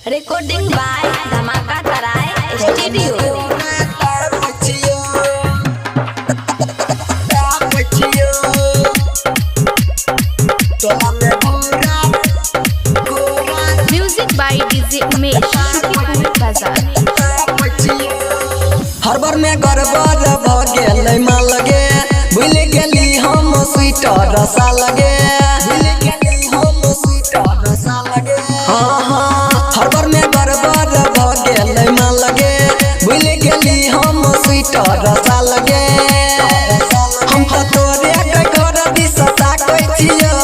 Recording by Dhamaka Tarai studio. Music by DJ Umesh Shukipur Bazar. हर बार में गड़बड़ भ गेलै मां लगे भूल गेली हम स्वीटर रसा लगे हाँ हाँ हर बार में गड़बड़ भ गेलै मां लगे भूल गेली हम स्वीटर रसा लगे हम तो तोरे घर दिस ताकै छियो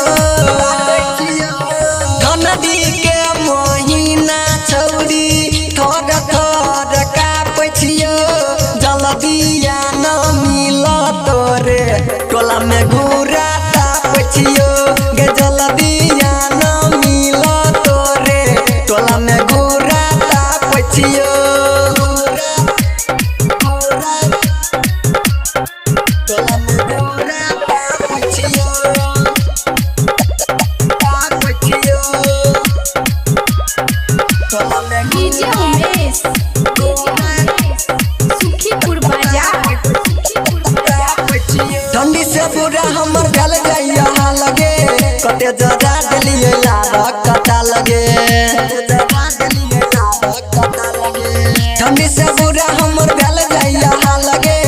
धनदी के महीना छौरी थोड़ थोड़ कापै छियो जल्दिया न मिल तोरे टोला में घूरा तापै छियो गे जल्दिया न मिल तोरे टोला में घूरा तापै छियो टोला में घूरा तापै छियो तापै छियो टोला में डीजे उमेश शुकीपुर बाजार। ठंडी से पूरा हमर गल जाइया लगे कटे जरा देलिए लार कटा लगे ठंडी से पूरा हमर गल जाइया लगे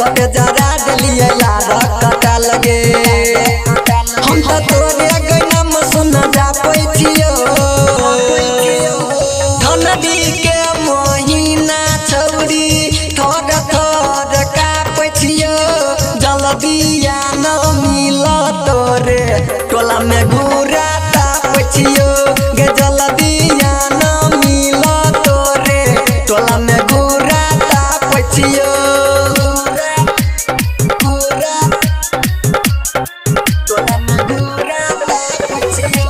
कटे जरा देलिए लार कटा लगे हम तो तोरे गनम सुन जापै छियो धनदी के महीना छौरी थोड़ थोड़ कापै छियो जल्दिया न मिल तोरे टोला में घूरा तापै छियो गे जल्दिया न मिल तोरे टोला में घूरा तापै छियो टोला में घूरा तापै छियो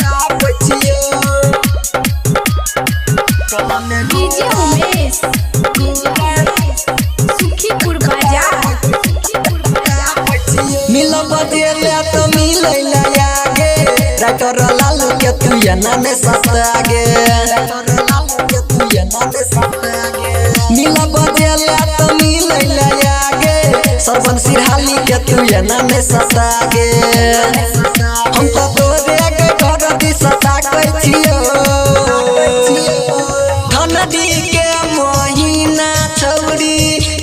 तापै छियो टोला में डीजे उमेश शुकीपुर बाजार। मिल बदेले तो मिलैला आगे राइटर लालू के तू ये नाने साथ आगे मिल बदेले तो मिलैला आगे सरवन सिरहाली के तू ये नाने साथ आगे हम तो तोरे के घर दिस ताकै छियो धनदी के महीना छौरी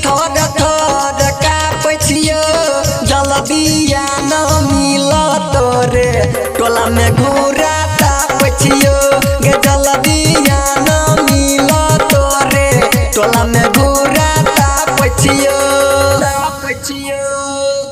थोड़ थोड़ कापै छियो जल्दिया न मिल तोरे टोला में घूरा तापै छियो गे जल्दिया न मिल तोरे टोला में घूरा तापै छियो।